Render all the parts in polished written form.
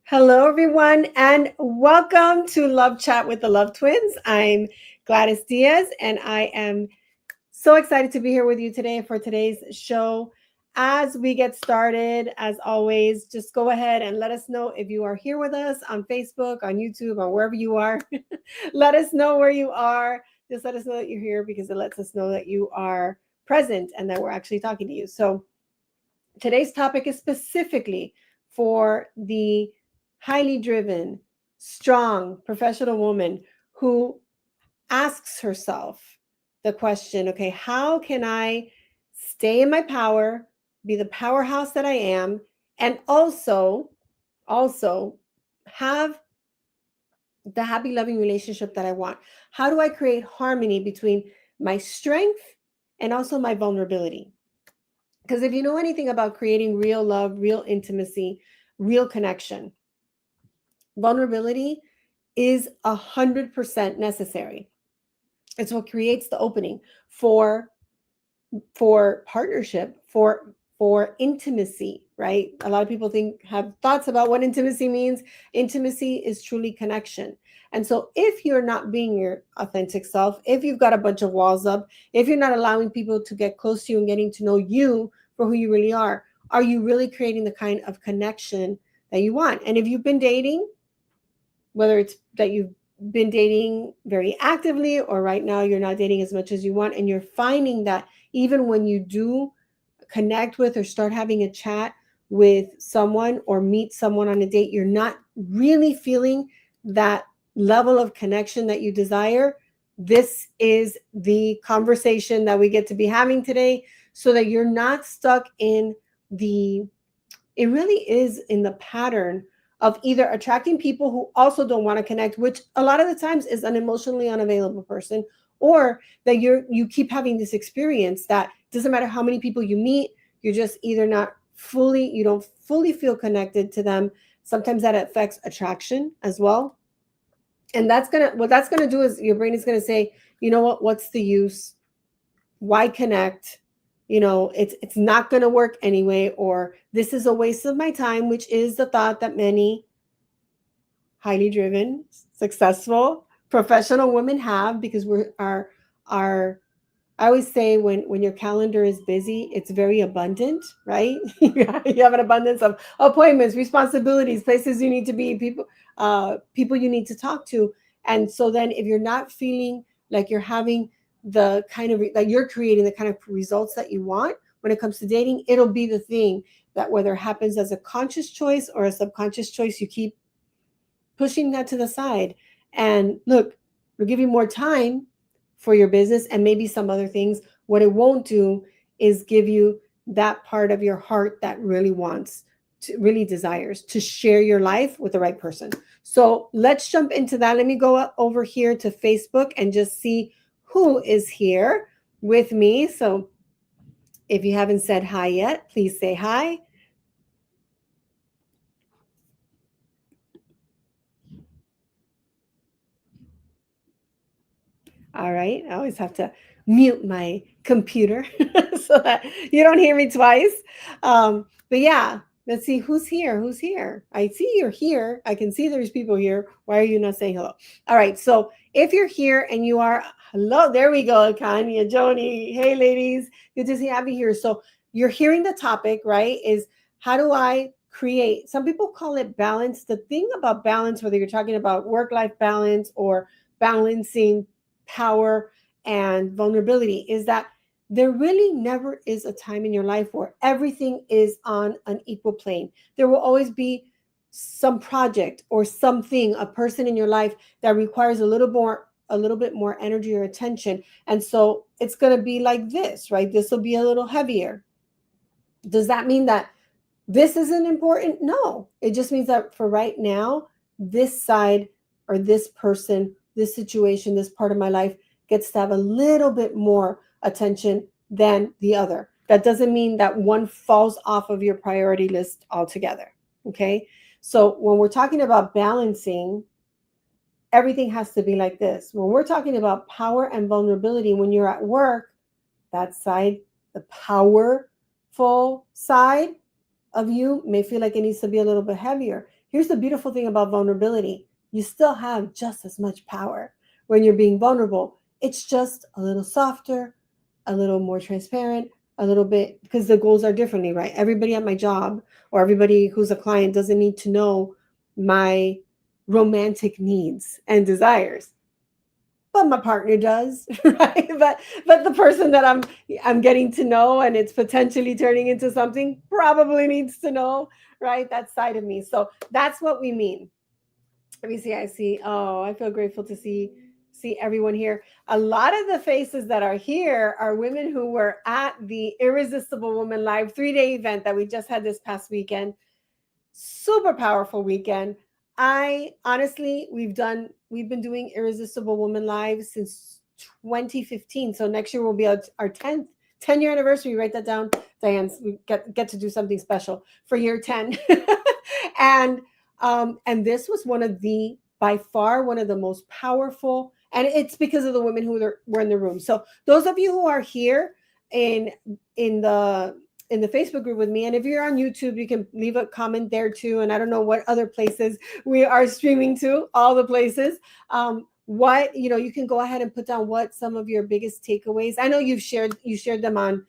Hello, everyone, and welcome to Love Chat with the Love Twins. I'm Gladys Diaz, and I am so excited to be here with you today for today's show. As we get started, as always, just go ahead and let us know if you are here with us on Facebook, on YouTube, or wherever you are. Let us know where you are. Just let us know that you're here because it lets us know that you are present and that we're actually talking to you. So today's topic is specifically for the highly driven, strong, professional woman who asks herself the question, okay, how can I stay in my power, be the powerhouse that I am, and also have the happy, loving relationship that I want? How do I create harmony between my strength and also my vulnerability? Because if you know anything about creating real love, real intimacy, real connection, vulnerability is 100% necessary. It's what creates the opening for partnership, for intimacy, right? A lot of people have thoughts about what intimacy means. Intimacy is truly connection. And so if you're not being your authentic self, if you've got a bunch of walls up, if you're not allowing people to get close to you and getting to know you for who you really are you really creating the kind of connection that you want? And if you've been dating, whether it's that you've been dating very actively or right now you're not dating as much as you want, and you're finding that even when you do connect with or start having a chat with someone or meet someone on a date, you're not really feeling that level of connection that you desire, this is the conversation that we get to be having today, so that you're not stuck in it really is in the pattern of either attracting people who also don't want to connect, which a lot of the times is an emotionally unavailable person, or that you keep having this experience that doesn't matter how many people you meet, you're just either you don't fully feel connected to them. Sometimes that affects attraction as well. And what that's gonna do is your brain is gonna say, you know what's the use? Why connect? It's not going to work anyway, or this is a waste of my time, which is the thought that many highly driven, successful, professional women have, because I always say when your calendar is busy, it's very abundant, right? You have an abundance of appointments, responsibilities, places you need to be, people you need to talk to. And so then if you're not feeling like you're having the kind of that you're creating the kind of results that you want when it comes to dating, it'll be the thing that, whether it happens as a conscious choice or a subconscious choice, you keep pushing that to the side. And look, it'll give you more time for your business and maybe some other things. What it won't do is give you that part of your heart that really really desires to share your life with the right person. So let's jump into that. Let me go over here to Facebook and just see who is here with me. So if you haven't said hi yet, please say hi. All right. I always have to mute my computer so that you don't hear me twice. But yeah, let's see who's here. Who's here? I see you're here. I can see there's people here. Why are you not saying hello? All right. So if you're here and you are, hello, there we go. Kanya, Joni. Hey, ladies. Good to have you here. So you're hearing the topic, right? Is how do I create? Some people call it balance. The thing about balance, whether you're talking about work-life balance or balancing power and vulnerability, is that there really never is a time in your life where everything is on an equal plane. There will always be some project or something, a person in your life that requires a little bit more energy or attention. And so it's going to be like this, right? This will be a little heavier. Does that mean that this isn't important? No, it just means that for right now, this side or this person, this situation, this part of my life gets to have a little bit more attention than the other. That doesn't mean that one falls off of your priority list altogether. Okay. So when we're talking about balancing, everything has to be like this. When we're talking about power and vulnerability, when you're at work, that side the powerful side of you may feel like it needs to be a little bit heavier. Here's the beautiful thing about vulnerability: you still have just as much power when you're being vulnerable. It's just a little softer, a little more transparent, a little bit, because the goals are differently, right? Everybody at my job or everybody who's a client doesn't need to know my romantic needs and desires, but my partner does, right? But the person that I'm getting to know and it's potentially turning into something probably needs to know, right, that side of me. So that's what we mean. Let me see. I see. Oh, I feel grateful to see everyone here. A lot of the faces that are here are women who were at the Irresistible Woman Live 3-day event that we just had this past weekend. Super powerful weekend. I honestly, we've been doing Irresistible Woman Live since 2015. So next year will be our 10-year anniversary. Write that down, Diane. We get to do something special for year 10. and and this was one of the, by far, one of the most powerful, and it's because of the women who were in the room. So those of you who are here in in the in the Facebook group with me. And if you're on YouTube, you can leave a comment there too. And I don't know what other places we are streaming to, all the places. What, you can go ahead and put down what some of your biggest takeaways. I know you shared them on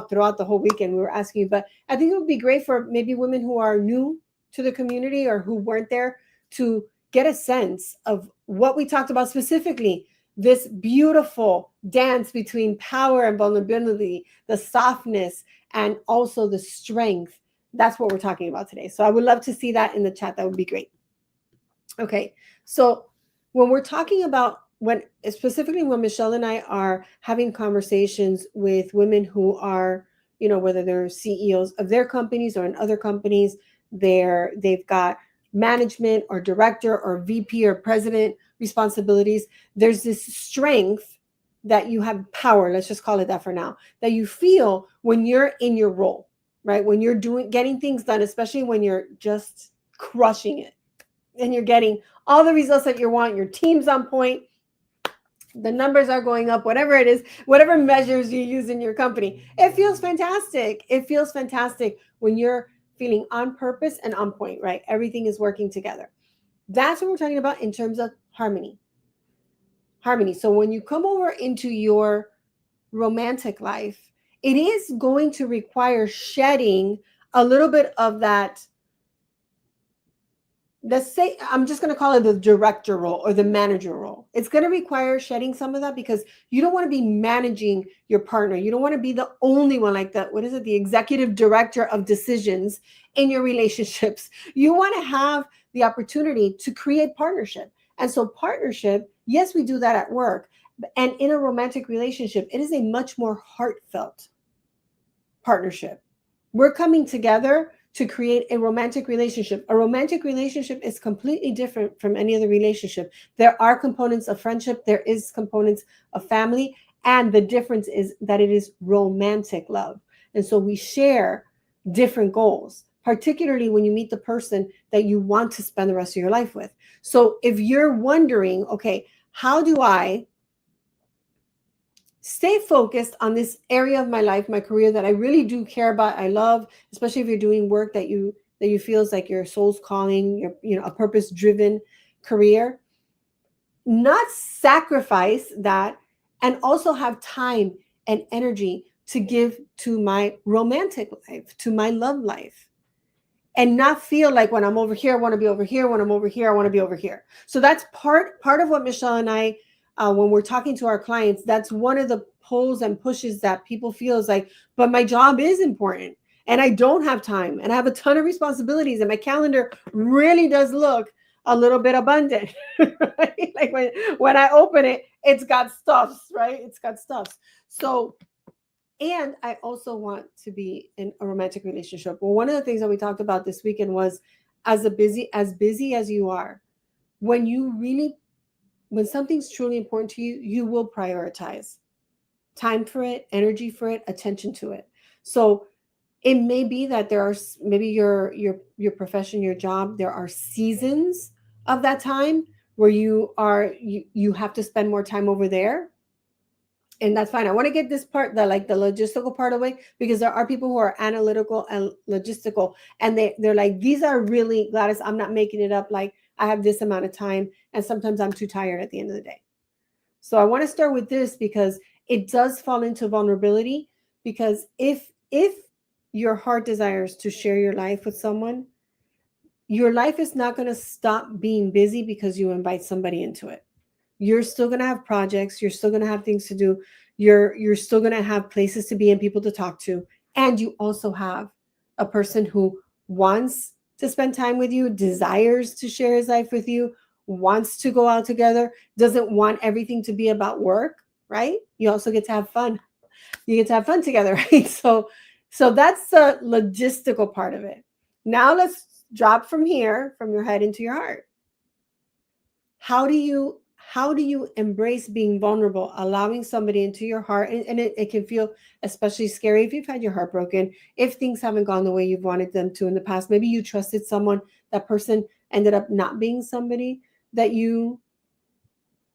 throughout the whole weekend. We were asking you, but I think it would be great for maybe women who are new to the community or who weren't there to get a sense of what we talked about specifically, this beautiful dance between power and vulnerability, the softness, and also the strength. That's what we're talking about today. So I would love to see that in the chat. That would be great. Okay. So when we're talking about, when Michelle and I are having conversations with women who are, whether they're CEOs of their companies or in other companies, they've got management or director or VP or president responsibilities. There's this strength that you have, power, let's just call it that for now, that you feel when you're in your role, right? When you're getting things done, especially when you're just crushing it and you're getting all the results that you want, your team's on point, the numbers are going up, whatever it is, whatever measures you use in your company. It feels fantastic. It feels fantastic when you're feeling on purpose and on point, right? Everything is working together. That's what we're talking about in terms of harmony. So when you come over into your romantic life, it is going to require shedding a little bit of that. Let's say, I'm just going to call it the director role or the manager role. It's going to require shedding some of that because you don't want to be managing your partner. You don't want to be the only one, like that. What is it? The executive director of decisions in your relationships. You want to have the opportunity to create partnership. And so partnership, yes, we do that at work. And in a romantic relationship, it is a much more heartfelt partnership. We're coming together to create a romantic relationship. A romantic relationship is completely different from any other relationship. There are components of friendship, there is components of family, and the difference is that it is romantic love. And so we share different goals, particularly when you meet the person that you want to spend the rest of your life with. So if you're wondering, okay, how do I stay focused on this area of my life, my career that I really do care about, I love, especially if you're doing work that you feels like your soul's calling, a purpose-driven career, not sacrifice that, and also have time and energy to give to my romantic life, to my love life, and not feel like when I'm over here, I want to be over here. When I'm over here, I want to be over here. So that's part of what Michelle and I, when we're talking to our clients, that's one of the pulls and pushes that people feel is like, but my job is important and I don't have time and I have a ton of responsibilities and my calendar really does look a little bit abundant. Right? Like when I open it, it's got stuffs, right? It's got stuffs. So, and I also want to be in a romantic relationship. Well, one of the things that we talked about this weekend was as busy as you are, when something's truly important to you, you will prioritize time for it, energy for it, attention to it. So it may be that there are maybe your profession, your job, there are seasons of that time where you have to spend more time over there. And that's fine. I want to get this part, the like the logistical part away, because there are people who are analytical and logistical, and they're like, these are really, Gladys, I'm not making it up. Like, I have this amount of time, and sometimes I'm too tired at the end of the day. So I want to start with this because it does fall into vulnerability. Because if your heart desires to share your life with someone, your life is not going to stop being busy because you invite somebody into it. You're still going to have projects, you're still going to have things to do, you're still going to have places to be and people to talk to, and you also have a person who wants to spend time with you, desires to share his life with you, wants to go out together, doesn't want everything to be about work, right? You also get to have fun. You get to have fun together, right? So that's the logistical part of it. Now let's drop from here, from your head into your heart. How do you embrace being vulnerable, allowing somebody into your heart? And it can feel especially scary if you've had your heart broken, if things haven't gone the way you've wanted them to in the past. Maybe you trusted someone, that person ended up not being somebody that you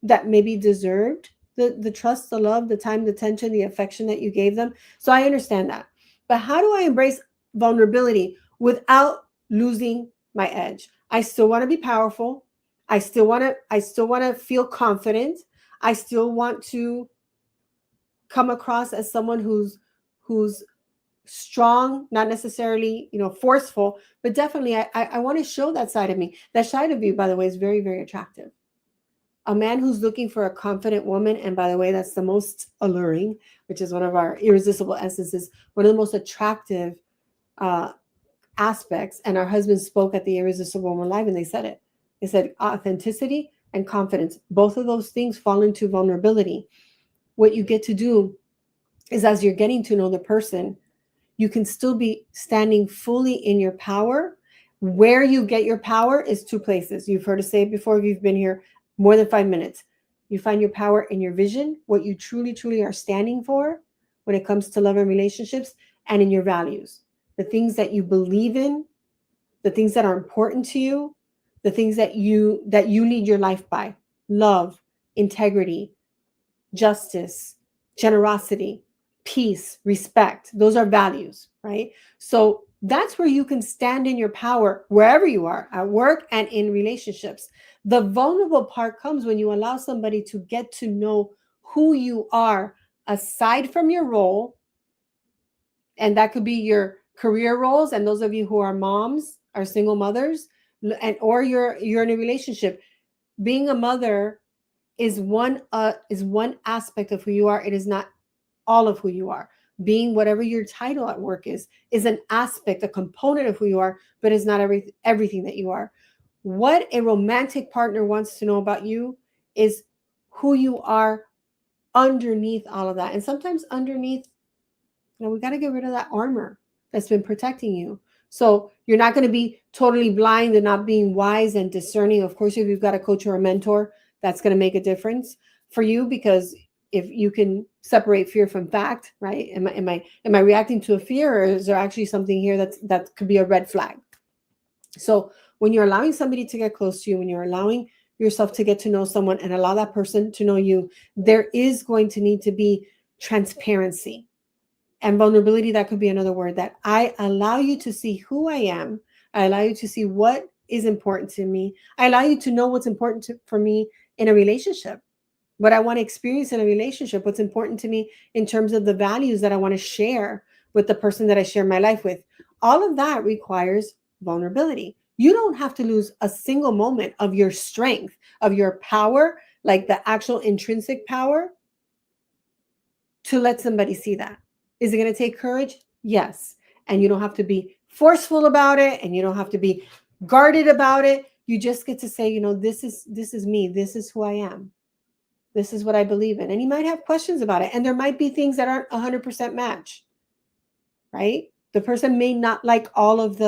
that maybe deserved the trust, the love, the time, the attention, the affection that you gave them. So I understand that. But how do I embrace vulnerability without losing my edge? I still want to be powerful. I still want to feel confident. I still want to come across as someone who's strong, not necessarily, forceful, but definitely I want to show that side of me. That side of you, by the way, is very, very attractive. A man who's looking for a confident woman, and by the way, that's the most alluring, which is one of our irresistible essences, one of the most attractive uh, aspects. And our husbands spoke at the Irresistible Woman Live, and they said it. They said authenticity and confidence, both of those things fall into vulnerability. What you get to do is, as you're getting to know the person, you can still be standing fully in your power. Where you get your power is two places. You've heard us say it before if you've been here more than 5 minutes. You find your power in your vision, what you truly, truly are standing for when it comes to love and relationships, and in your values, the things that you believe in, the things that are important to you, the things that you lead your life by: love, integrity, justice, generosity, peace, respect. Those are values, right? So that's where you can stand in your power wherever you are, at work and in relationships. The vulnerable part comes when you allow somebody to get to know who you are aside from your role. And that could be your career roles. And those of you who are moms, are single mothers, and or you're in a relationship. Being a mother is one aspect of who you are. It is not all of who you are. Being whatever your title at work is an aspect, a component of who you are, but is not everything that you are. What a romantic partner wants to know about you is who you are underneath all of that. And sometimes underneath, we got to get rid of that armor that's been protecting you. So you're not going to be totally blind and not being wise and discerning. Of course, if you've got a coach or a mentor, that's going to make a difference for you, because if you can separate fear from fact, right? Am I reacting to a fear, or is there actually something here that could be a red flag? So when you're allowing somebody to get close to you, when you're allowing yourself to get to know someone and allow that person to know you, there is going to need to be transparency and vulnerability. That could be another word. That I allow you to see who I am. I allow you to see what is important to me. I allow you to know what's important for me in a relationship, what I want to experience in a relationship, what's important to me in terms of the values that I want to share with the person that I share my life with. All of that requires vulnerability. You don't have to lose a single moment of your strength, of your power, like the actual intrinsic power, to let somebody see that. Is it going to take courage? Yes. And you don't have to be forceful about it, and you don't have to be guarded about it. You just get to say, this is me. This is who I am. This is what I believe in. And you might have questions about it. And there might be things that aren't 100% match, right? The person may not like all of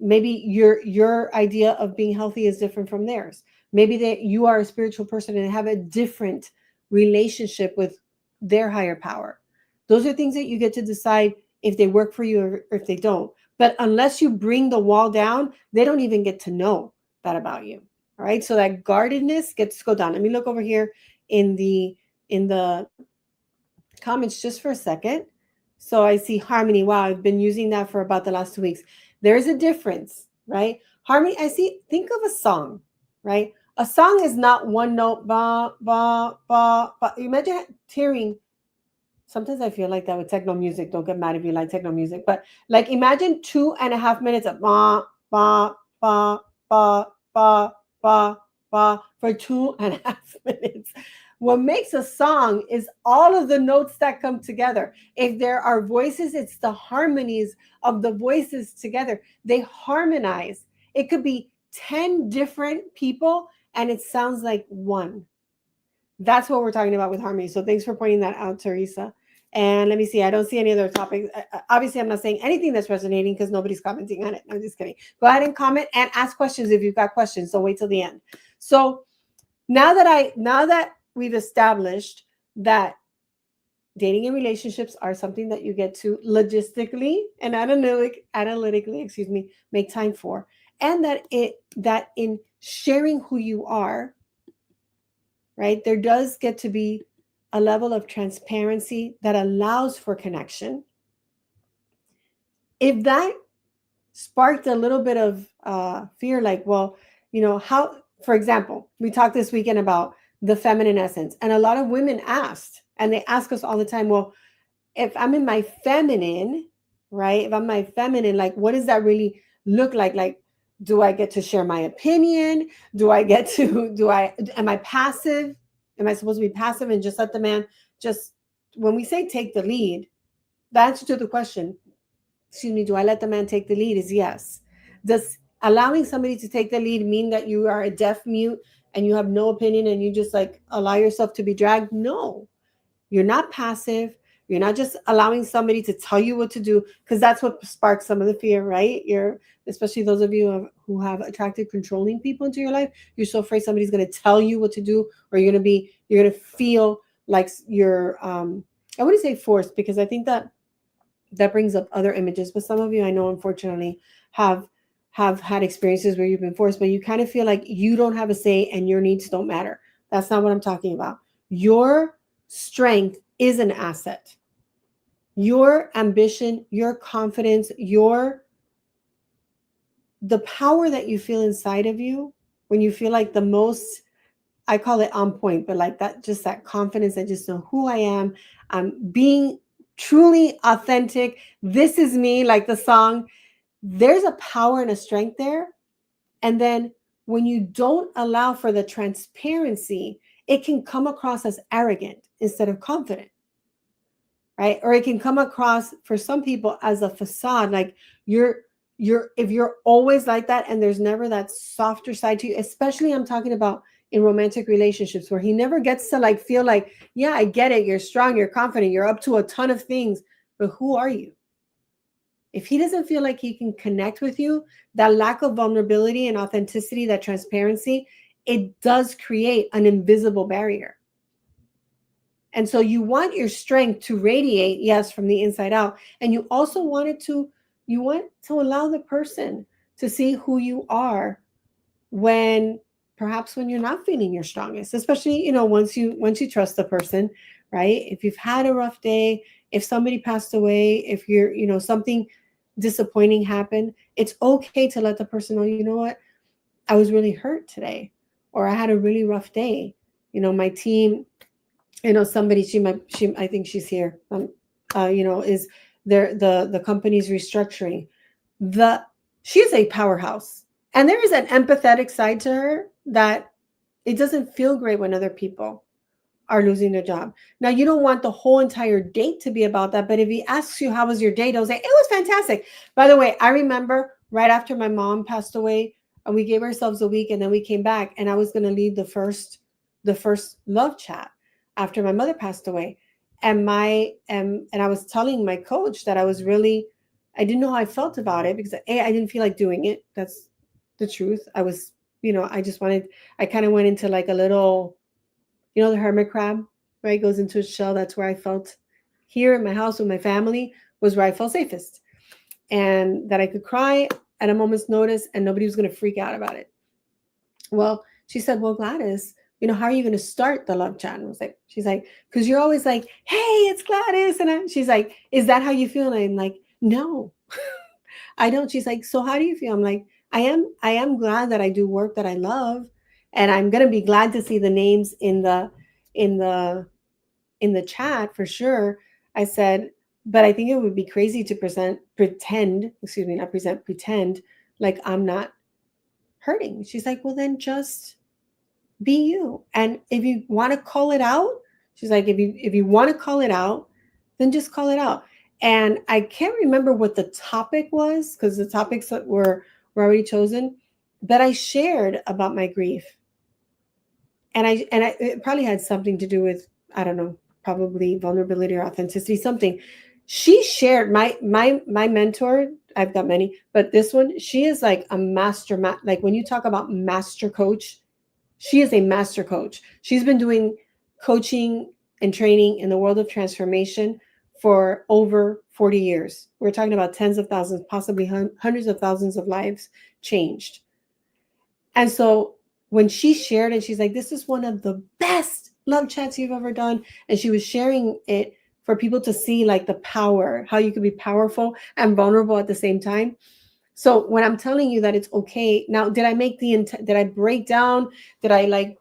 maybe your idea of being healthy is different from theirs. Maybe that you are a spiritual person and have a different relationship with their higher power. Those are things that you get to decide if they work for you or if they don't. But unless you bring the wall down, they don't even get to know that about you. All right. So that guardedness gets to go down. Let me look over here in the comments just for a second. So I see harmony. Wow, I've been using that for about the last 2 weeks. There's a difference, right? Harmony, I see, think of a song, right? A song is not one note, ba, ba, ba, ba. Imagine hearing, sometimes I feel like that with techno music. Don't get mad if you like techno music, but like imagine 2.5 minutes of ba, ba, ba, ba, ba, ba, ba for 2.5 minutes. What makes a song is all of the notes that come together. If there are voices, it's the harmonies of the voices together. They harmonize. It could be 10 different people and it sounds like one. That's what we're talking about with harmony. So thanks for pointing that out, Teresa. And let me see. I don't see any other topics. Obviously, I'm not saying anything that's resonating because nobody's commenting on it. I'm just kidding. Go ahead and comment and ask questions if you've got questions. Don't wait till the end. So now that we've established that dating and relationships are something that you get to logistically and analytically, make time for, and that in sharing who you are, right, there does get to be a level of transparency that allows for connection. If that sparked a little bit of fear, like, well, how, for example, we talked this weekend about the feminine essence, and a lot of women asked, and they ask us all the time, well, if I'm in my feminine, right? If I'm my feminine, like, what does that really look like? Like, do I get to share my opinion? Am I passive? Am I supposed to be passive and just let the man just, when we say take the lead, the answer to the question, do I let the man take the lead is yes. Does allowing somebody to take the lead mean that you are a deaf mute and you have no opinion and you just like allow yourself to be dragged? No, you're not passive. You're not just allowing somebody to tell you what to do, because that's what sparks some of the fear, right? Especially those of you who have attracted controlling people into your life. You're so afraid somebody's going to tell you what to do, or you're going to feel like you're, I wouldn't say forced, because I think that brings up other images. But some of you, I know, unfortunately, have had experiences where you've been forced, but you kind of feel like you don't have a say and your needs don't matter. That's not what I'm talking about. Your strength is an asset. Your ambition, your confidence, the power that you feel inside of you when you feel like the most, I call it on point, but like that, just that confidence, I just know who I am. I'm being truly authentic. This is me, like the song. There's a power and a strength there. And then when you don't allow for the transparency, it can come across as arrogant instead of confident, right? Or it can come across for some people as a facade, like if you're always like that and there's never that softer side to you, especially I'm talking about in romantic relationships where he never gets to like feel like, yeah, I get it, you're strong, you're confident, you're up to a ton of things, but who are you? If he doesn't feel like he can connect with you, that lack of vulnerability and authenticity, that transparency, it does create an invisible barrier. And so you want your strength to radiate, yes, from the inside out. And you also want to allow the person to see who you are perhaps when you're not feeling your strongest, especially, once you trust the person, right? If you've had a rough day, if somebody passed away, if something disappointing happened, it's okay to let the person know, you know what, I was really hurt today, or I had a really rough day. My team, somebody, I think she's here, is there, the company's restructuring. She's a powerhouse. And there is an empathetic side to her that it doesn't feel great when other people are losing their job. Now, you don't want the whole entire date to be about that, but if he asks you, how was your date? I was like, it was fantastic. By the way, I remember right after my mom passed away, and we gave ourselves a week, and then we came back, and I was going to lead the first love chat after my mother passed away. And I was telling my coach that I didn't know how I felt about it, because I didn't feel like doing it. That's the truth. I was, I kind of went into like a little, the hermit crab, right? Goes into a shell. That's where I felt here in my house with my family, was where I felt safest. And that I could cry at a moment's notice and nobody was going to freak out about it. Well, she said, well, Gladys, how are you going to start the love chat? And I was like, she's like, because you're always like, hey, it's Gladys. And she's like, is that how you feel? And I'm like, no, I don't. She's like, so how do you feel? I'm like, I am glad that I do work that I love. And I'm going to be glad to see the names in the, in the chat for sure. I said, but I think it would be crazy to pretend like I'm not hurting. She's like, well, then just be you. And if you want to call it out, she's like, if you want to call it out, then just call it out. And I can't remember what the topic was because the topics that were already chosen, but I shared about my grief. And it probably had something to do with, I don't know, probably vulnerability or authenticity, something. She shared my mentor. I've got many, but this one, she is like a like when you talk about master coach, she is a master coach. She's been doing coaching and training in the world of transformation for over 40 years. We're talking about tens of thousands, possibly hundreds of thousands of lives changed. And so when she shared it, she's like, this is one of the best love chats you've ever done. And she was sharing it for people to see like the power, how you could be powerful and vulnerable at the same time. So when I'm telling you that it's okay, now did I make did I break down? Did I like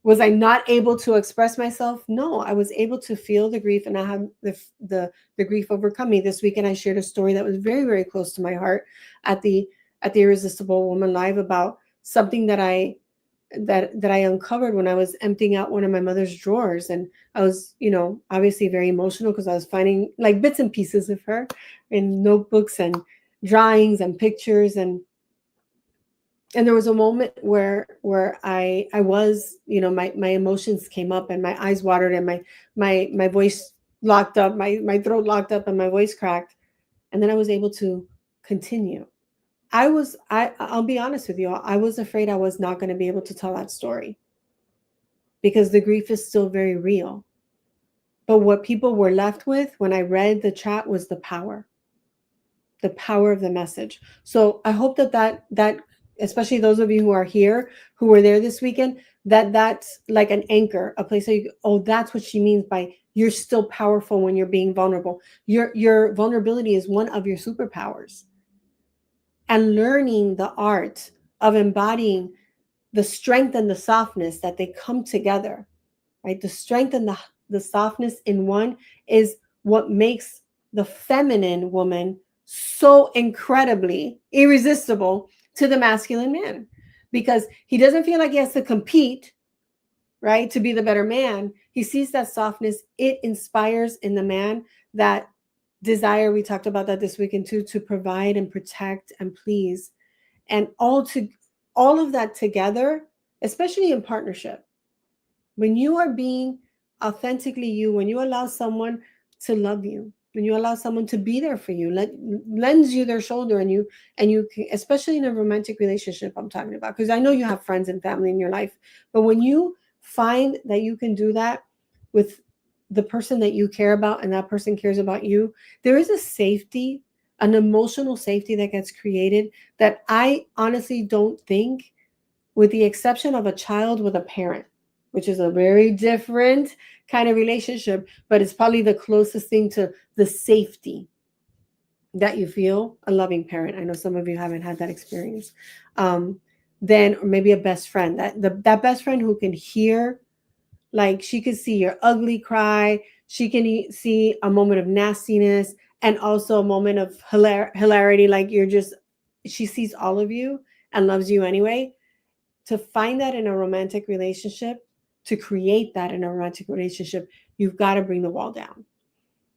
was I not able to express myself? No, I was able to feel the grief, and I had the grief overcome me. This weekend I shared a story that was very, very close to my heart at the Irresistible Woman Live about something that I uncovered when I was emptying out one of my mother's drawers. And I was, obviously very emotional because I was finding like bits and pieces of her in notebooks and drawings and pictures. And there was a moment where I was, my emotions came up and my eyes watered and my voice locked up, my throat locked up and my voice cracked. And then I was able to continue. I'll be honest with you, I was afraid I was not going to be able to tell that story because the grief is still very real. But what people were left with when I read the chat was the power of the message. So I hope that especially those of you who are here, who were there this weekend, that's like an anchor, a place that that's what she means by you're still powerful when you're being vulnerable. Your vulnerability is one of your superpowers. And learning the art of embodying the strength and the softness that they come together, right? The strength and the softness in one is what makes the feminine woman so incredibly irresistible to the masculine man, because he doesn't feel like he has to compete, right, to be the better man. He sees that softness. It inspires in the man that desire. We talked about that this weekend too, to provide and protect and please, and all of that together, especially in partnership. When you are being authentically you, when you allow someone to love you, when you allow someone to be there for you, lends you their shoulder, and you can, especially in a romantic relationship, I'm talking about, because I know you have friends and family in your life, but when you find that you can do that with the person that you care about and that person cares about you, there is a safety, an emotional safety that gets created that I honestly don't think, with the exception of a child with a parent, which is a very different kind of relationship, but it's probably the closest thing to the safety that you feel, a loving parent. I know some of you haven't had that experience. Then, or maybe a best friend, that best friend who can hear, like she could see your ugly cry, she can see a moment of nastiness and also a moment of hilarity, like she sees all of you and loves you anyway. To find that in a romantic relationship, to create that in a romantic relationship, you've got to bring the wall down.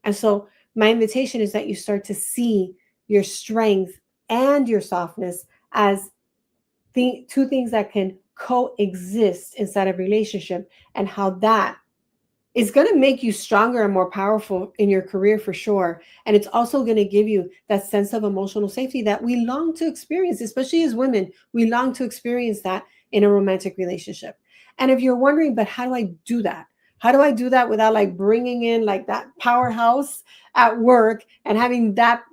And so my invitation is that you start to see your strength and your softness as two things that can coexist inside a relationship, and how that is going to make you stronger and more powerful in your career for sure. And it's also going to give you that sense of emotional safety that we long to experience, especially as women. We long to experience that in a romantic relationship. And if you're wondering, but how do I do that? How do I do that without like bringing in like that powerhouse at work and having that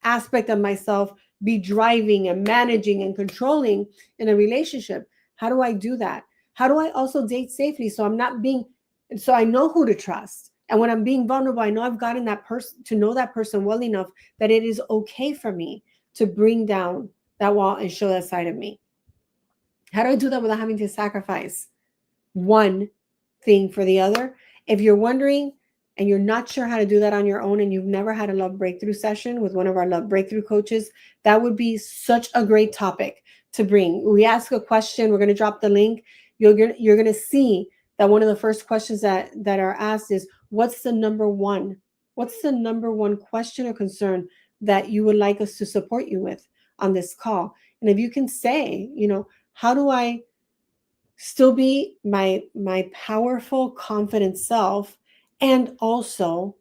aspect of myself be driving and managing and controlling in a relationship? How do I do that? How do I also date safely so I'm not being, so I know who to trust? And when I'm being vulnerable, I know I've gotten that person to know that person well enough that it is okay for me to bring down that wall and show that side of me. How do I do that without having to sacrifice one thing for the other? If you're wondering and you're not sure how to do that on your own and you've never had a love breakthrough session with one of our love breakthrough coaches, that would be such a great topic to bring. We ask a question, we're going to drop the link. You're going to see that one of the first questions that are asked is, what's the number one? What's the number one question or concern that you would like us to support you with on this call? And if you can say, how do I still be my powerful, confident self and also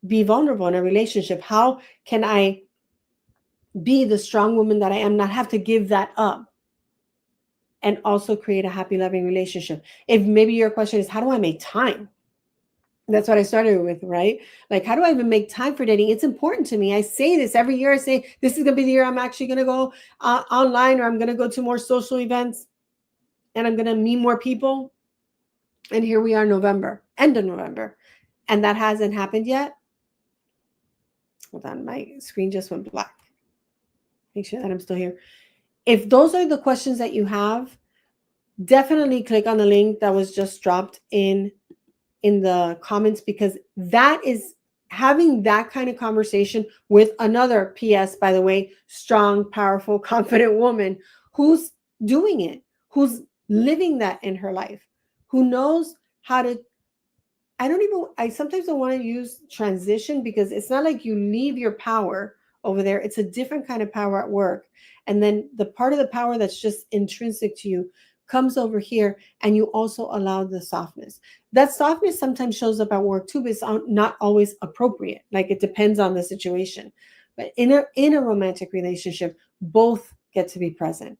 be vulnerable in a relationship? How can I be the strong woman that I am, not have to give that up, and also create a happy, loving relationship? If maybe your question is, how do I make time? That's what I started with, right? Like, how do I even make time for dating? It's important to me. I say this every year. I say, this is going to be the year I'm actually going to go online, or I'm going to go to more social events, and I'm going to meet more people. And here we are, November, end of November. And that hasn't happened yet. Hold on, my screen just went black. Make sure that I'm still here. If those are the questions that you have, definitely click on the link that was just dropped in the comments, because that is having that kind of conversation with another, PS, by the way, strong, powerful, confident woman who's doing it, who's living that in her life, who knows how to, I sometimes don't want to use transition, because it's not like you leave your power over there. It's a different kind of power at work. And then the part of the power that's just intrinsic to you comes over here, and you also allow the softness. That softness sometimes shows up at work too, but it's not always appropriate. Like, it depends on the situation. But in a romantic relationship, both get to be present,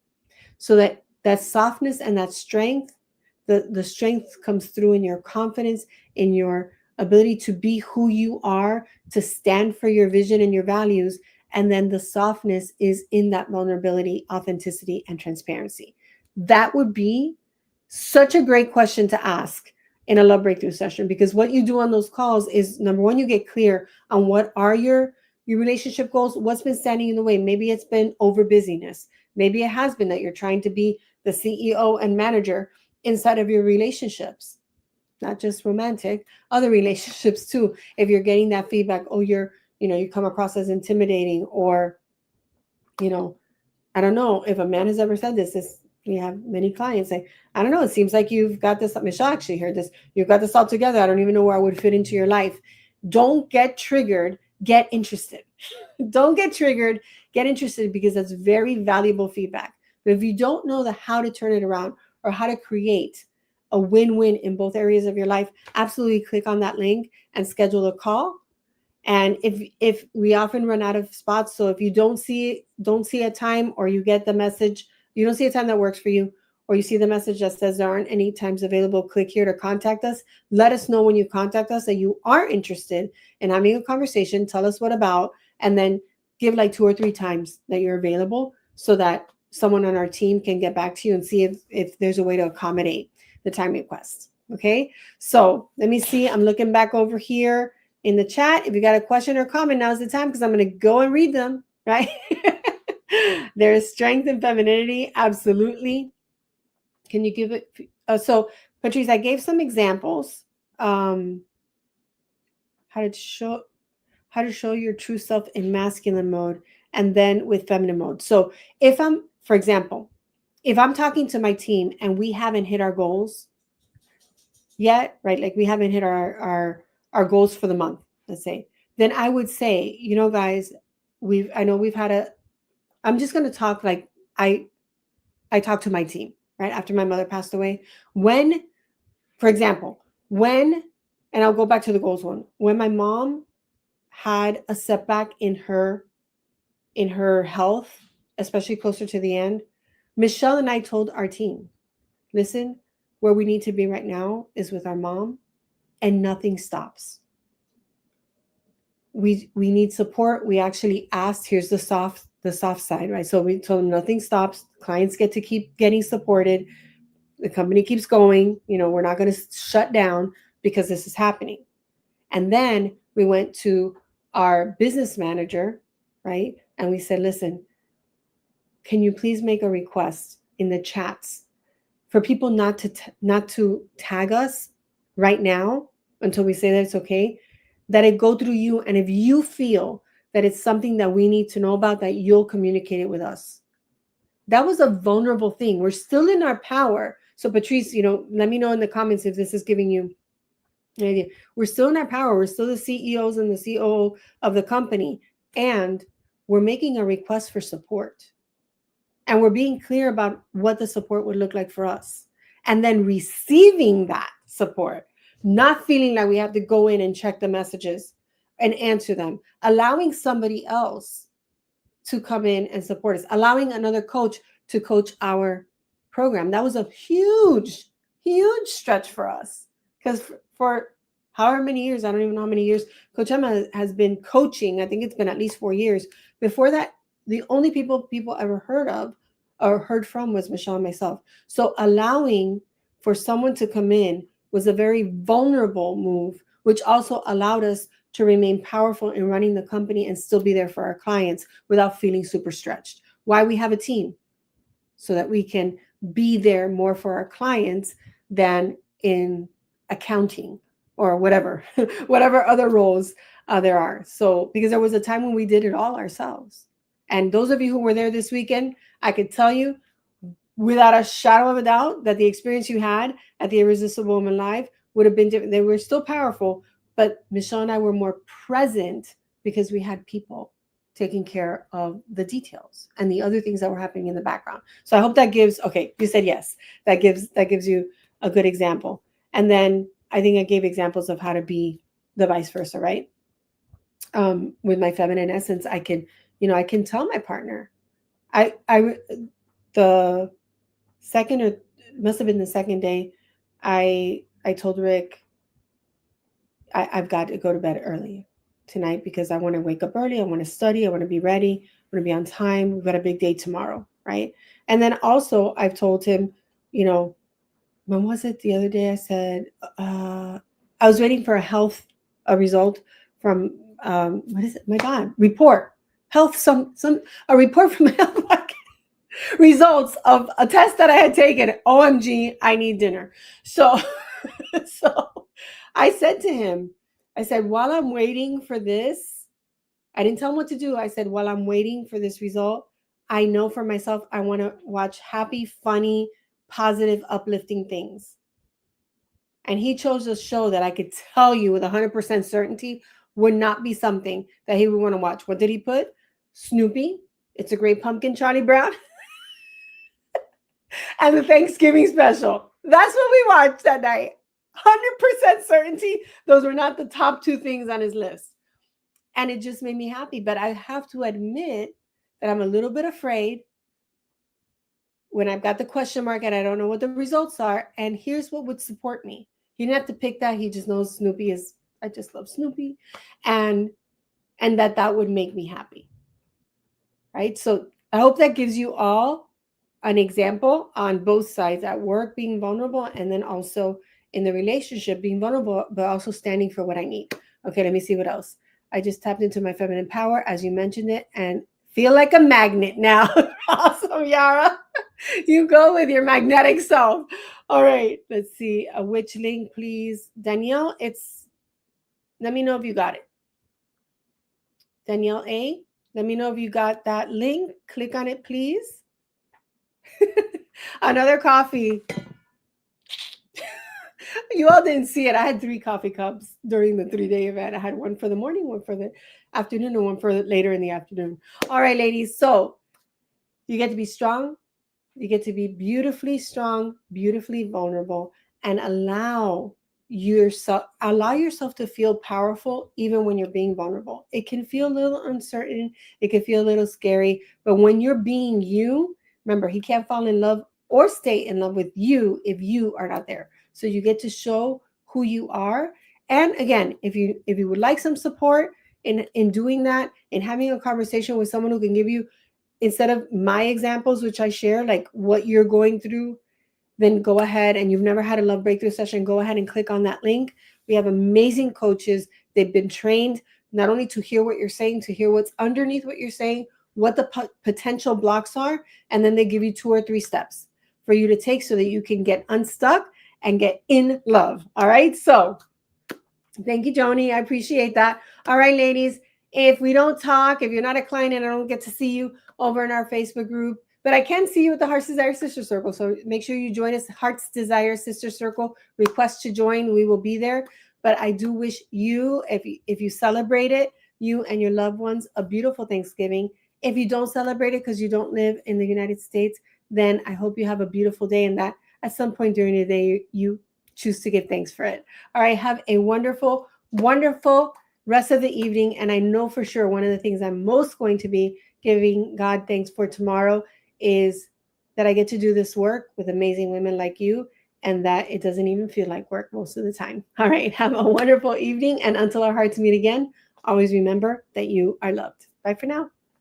so that softness and that strength, the strength comes through in your confidence, in your ability to be who you are, to stand for your vision and your values. And then the softness is in that vulnerability, authenticity, and transparency. That would be such a great question to ask in a love breakthrough session, because what you do on those calls is, number one, you get clear on what are your relationship goals, what's been standing in the way. Maybe it's been over busyness. Maybe it has been that you're trying to be the CEO and manager inside of your relationships, not just romantic, other relationships too. If you're getting that feedback, oh, you come across as intimidating, or, I don't know if a man has ever said this. We have many clients say, I don't know, it seems like you've got this. Michelle actually heard this. You've got this all together. I don't even know where I would fit into your life. Don't get triggered. Get interested. Don't get triggered. Get interested, because that's very valuable feedback. But if you don't know how to turn it around, or how to create a win-win in both areas of your life, absolutely click on that link and schedule a call. And if we often run out of spots, so if you don't see a time, or you get the message, you don't see a time that works for you, or you see the message that says there aren't any times available, click here to contact us. Let us know when you contact us that you are interested in having a conversation. Tell us what about, and then give like 2 or 3 times that you're available, so that someone on our team can get back to you and see if there's a way to accommodate the time request. Okay, so let me see. I'm looking back over here in the chat. If you got a question or comment, now's the time, because I'm going to go and read them, right? There is strength in femininity. Absolutely. Can you give it? So, Patrice, I gave some examples. How to show your true self in masculine mode, and then with feminine mode. So for example, if I'm talking to my team and we haven't hit our goals yet, right? Like, we haven't hit our goals for the month, let's say, then I would say, guys, I know we've had I'm just going to talk like I talked to my team, right? After my mother passed away, for example, and I'll go back to the goals one, when my mom had a setback in her health, especially closer to the end, Michelle and I told our team, listen, where we need to be right now is with our mom, and nothing stops. We need support. We actually asked, here's the soft side, right? So we told them nothing stops. Clients get to keep getting supported. The company keeps going. We're not going to shut down because this is happening. And then we went to our business manager, right? And we said, listen, can you please make a request in the chats for people not to tag us right now until we say that it's okay, that it go through you. And if you feel that it's something that we need to know about, that you'll communicate it with us. That was a vulnerable thing. We're still in our power. So Patrice, let me know in the comments if this is giving you an idea. We're still in our power. We're still the CEOs and the COO of the company. And we're making a request for support. And we're being clear about what the support would look like for us. And then receiving that support, not feeling like we have to go in and check the messages and answer them, allowing somebody else to come in and support us, allowing another coach to coach our program. That was a huge, huge stretch for us, because for however many years, I don't even know how many years, Coach Emma has been coaching. I think it's been at least 4 years. Before that, the only people ever heard of or heard from was Michelle and myself. So allowing for someone to come in was a very vulnerable move, which also allowed us to remain powerful in running the company and still be there for our clients without feeling super stretched. Why we have a team, so that we can be there more for our clients than in accounting or whatever, whatever other roles there are. So, because there was a time when we did it all ourselves. And those of you who were there this weekend, I could tell you without a shadow of a doubt that the experience you had at the Irresistible Woman Live would have been different. They were still powerful, but Michelle and I were more present because we had people taking care of the details and the other things that were happening in the background. So I hope that gives, okay, you said yes. That gives you a good example. And then I think I gave examples of how to be the vice versa, right? With my feminine essence, I can tell my partner, the second, or must have been the second day, I told Rick, I've got to go to bed early tonight because I want to wake up early. I want to study. I want to be ready. I want to be on time. We've got a big day tomorrow, right? And then also I've told him, when was it the other day? I said, I was waiting for a result from, what is it? My God, report, health, a report from health results of a test that I had taken. OMG, I need dinner. So, so I said to him, I said, while I'm waiting for this, I didn't tell him what to do. I said, while I'm waiting for this result, I know for myself, I want to watch happy, funny, positive, uplifting things. And he chose a show that I could tell you with 100% certainty would not be something that he would want to watch. What did he put? Snoopy, It's a Great Pumpkin, Charlie Brown, and the Thanksgiving special. That's what we watched that night. 100% certainty, those were not the top 2 things on his list. And it just made me happy. But I have to admit that I'm a little bit afraid when I've got the question mark and I don't know what the results are. And here's what would support me. He didn't have to pick that. He just knows Snoopy is, I just love Snoopy. And that would make me happy. Right? So I hope that gives you all an example on both sides, at work being vulnerable, and then also in the relationship being vulnerable, but also standing for what I need. Okay, let me see what else. I just tapped into my feminine power as you mentioned it, and feel like a magnet now. Awesome, Yara. You go with your magnetic self. All right, let's see. Which link, please? Danielle, let me know if you got it. Danielle A, let me know if you got that link. Click on it, please. Another coffee. You all didn't see it. I had 3 coffee cups during the 3-day event. I had one for the morning, one for the afternoon, and one for later in the afternoon. All right, ladies. So you get to be strong. You get to be beautifully strong, beautifully vulnerable, and allow yourself to feel powerful even when you're being vulnerable. It can feel a little uncertain. It can feel a little scary. But when you're being you, remember, he can't fall in love or stay in love with you if you are not there. So you get to show who you are. And again, if you would like some support in doing that, in having a conversation with someone who can give you, instead of my examples, which I share, like what you're going through then go ahead, and you've never had a love breakthrough session, go ahead and click on that link. We have amazing coaches. They've been trained not only to hear what you're saying, to hear what's underneath what you're saying, what the potential blocks are, and then they give you 2 or 3 steps for you to take so that you can get unstuck and get in love. All right. So thank you, Joni. I appreciate that. All right, ladies. If we don't talk, if you're not a client and I don't get to see you over in our Facebook group, but I can see you at the Heart's Desire Sister Circle. So make sure you join us, Heart's Desire Sister Circle. Request to join. We will be there. But I do wish you, if you celebrate it, you and your loved ones, a beautiful Thanksgiving. If you don't celebrate it because you don't live in the United States, then I hope you have a beautiful day and that at some point during the day you choose to give thanks for it. All right, have a wonderful, wonderful rest of the evening. And I know for sure one of the things I'm most going to be giving God thanks for tomorrow is that I get to do this work with amazing women like you, and that it doesn't even feel like work most of the time. All right, have a wonderful evening. And until our hearts meet again, always remember that you are loved. Bye for now.